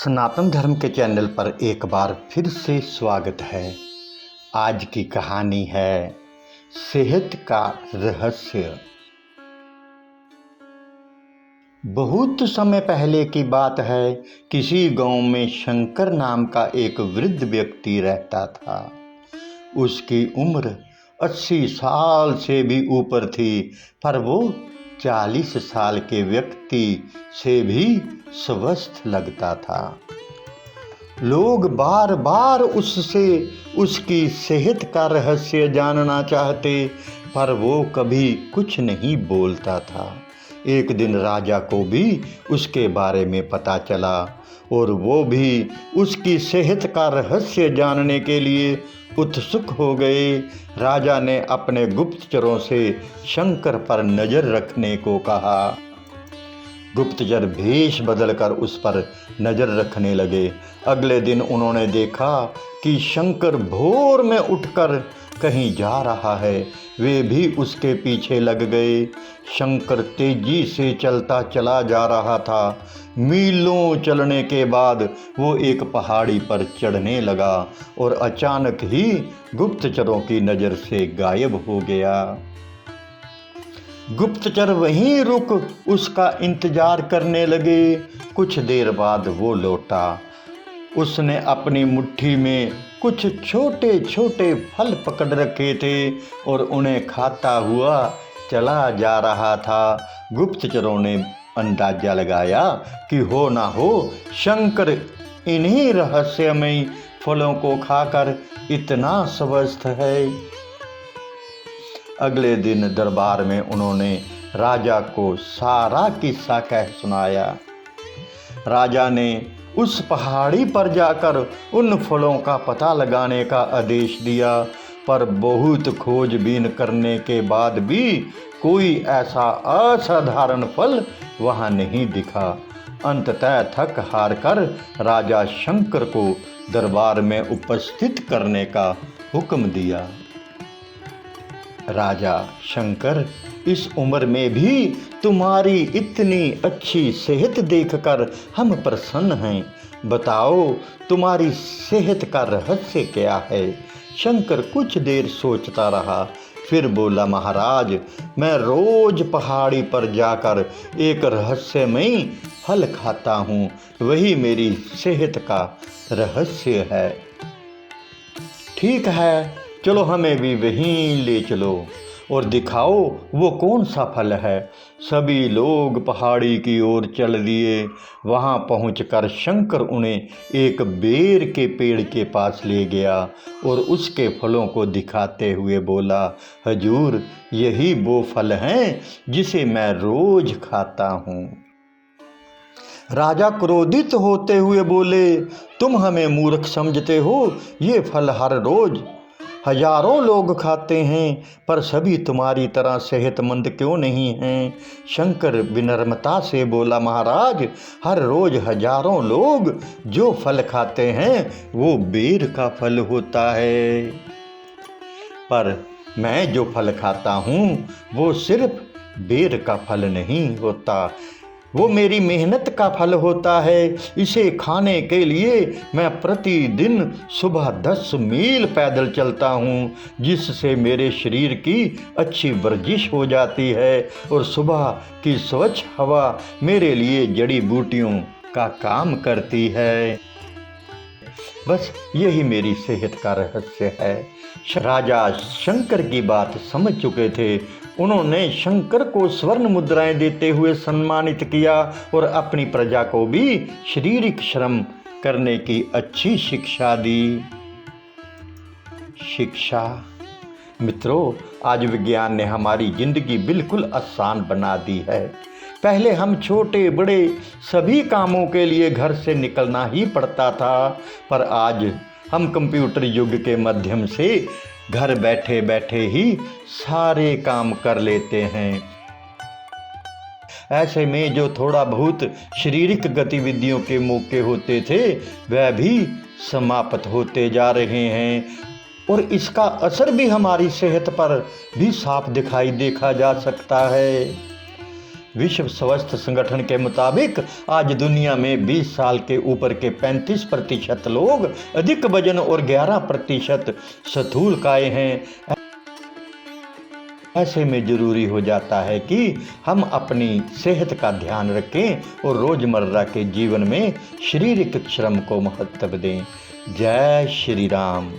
सनातन धर्म के चैनल पर एक बार फिर से स्वागत है। आज की कहानी है सेहत का रहस्य। बहुत समय पहले की बात है। किसी गांव में शंकर नाम का एक वृद्ध व्यक्ति रहता था। उसकी उम्र 80 साल से भी ऊपर थी, पर वो 40 साल के व्यक्ति से भी स्वस्थ लगता था। लोग बार बार उससे उसकी सेहत का रहस्य जानना चाहते, पर वो कभी कुछ नहीं बोलता था। एक दिन राजा को भी उसके बारे में पता चला और वो भी उसकी सेहत का रहस्य जानने के लिए उत्सुक हो गए। राजा ने अपने गुप्तचरों से शंकर पर नज़र रखने को कहा। गुप्तचर भेष बदलकर उस पर नज़र रखने लगे। अगले दिन उन्होंने देखा कि शंकर भोर में उठकर कहीं जा रहा है। वे भी उसके पीछे लग गए। शंकर तेजी से चलता चला जा रहा था। मीलों चलने के बाद वो एक पहाड़ी पर चढ़ने लगा और अचानक ही गुप्तचरों की नज़र से गायब हो गया। गुप्तचर वहीं रुक उसका इंतजार करने लगे। कुछ देर बाद वो लौटा। उसने अपनी मुट्ठी में कुछ छोटे छोटे फल पकड़ रखे थे और उन्हें खाता हुआ चला जा रहा था। गुप्तचरों ने अंदाजा लगाया कि हो ना हो शंकर इन्हीं रहस्यमयी फलों को खाकर इतना स्वस्थ है। अगले दिन दरबार में उन्होंने राजा को सारा किस्सा कह सुनाया। राजा ने उस पहाड़ी पर जाकर उन फलों का पता लगाने का आदेश दिया, पर बहुत खोजबीन करने के बाद भी कोई ऐसा असाधारण फल वहां नहीं दिखा। अंततः थक हार कर राजा शंकर को दरबार में उपस्थित करने का हुक्म दिया। राजा शंकर, इस उम्र में भी तुम्हारी इतनी अच्छी सेहत देखकर हम प्रसन्न हैं। बताओ तुम्हारी सेहत का रहस्य क्या है? शंकर कुछ देर सोचता रहा, फिर बोला, महाराज, मैं रोज पहाड़ी पर जाकर एक रहस्यमयी फल खाता हूँ। वही मेरी सेहत का रहस्य है। ठीक है, चलो हमें भी वहीं ले चलो और दिखाओ वो कौन सा फल है। सभी लोग पहाड़ी की ओर चल दिए। वहां पहुंचकर शंकर उन्हें एक बेर के पेड़ के पास ले गया और उसके फलों को दिखाते हुए बोला, हजूर, यही वो फल हैं जिसे मैं रोज खाता हूँ। राजा क्रोधित होते हुए बोले, तुम हमें मूर्ख समझते हो। ये फल हर रोज हजारों लोग खाते हैं, पर सभी तुम्हारी तरह सेहतमंद क्यों नहीं हैं? शंकर विनम्रता से बोला, महाराज, हर रोज हजारों लोग जो फल खाते हैं वो बेर का फल होता है, पर मैं जो फल खाता हूँ वो सिर्फ बेर का फल नहीं होता, वो मेरी मेहनत का फल होता है। इसे खाने के लिए मैं प्रतिदिन सुबह 10 मील पैदल चलता हूँ, जिससे मेरे शरीर की अच्छी वर्जिश हो जाती है और सुबह की स्वच्छ हवा मेरे लिए जड़ी बूटियों का काम करती है। बस यही मेरी सेहत का रहस्य है। राजा शंकर की बात समझ चुके थे। उन्होंने शंकर को स्वर्ण मुद्राएं देते हुए सम्मानित किया और अपनी प्रजा को भी शारीरिक श्रम करने की अच्छी शिक्षा दी। शिक्षा मित्रों, आज विज्ञान ने हमारी जिंदगी बिल्कुल आसान बना दी है। पहले हम छोटे बड़े सभी कामों के लिए घर से निकलना ही पड़ता था, पर आज हम कंप्यूटर युग के माध्यम से घर बैठे बैठे ही सारे काम कर लेते हैं। ऐसे में जो थोड़ा बहुत शारीरिक गतिविधियों के मौके होते थे वह भी समाप्त होते जा रहे हैं और इसका असर भी हमारी सेहत पर भी साफ दिखाई देखा जा सकता है। विश्व स्वास्थ्य संगठन के मुताबिक आज दुनिया में 20 साल के ऊपर के 35% लोग अधिक वजन और 11% स्थूलकाय हैं। ऐसे में जरूरी हो जाता है कि हम अपनी सेहत का ध्यान रखें और रोजमर्रा के जीवन में शारीरिक श्रम को महत्व दें। जय श्री राम।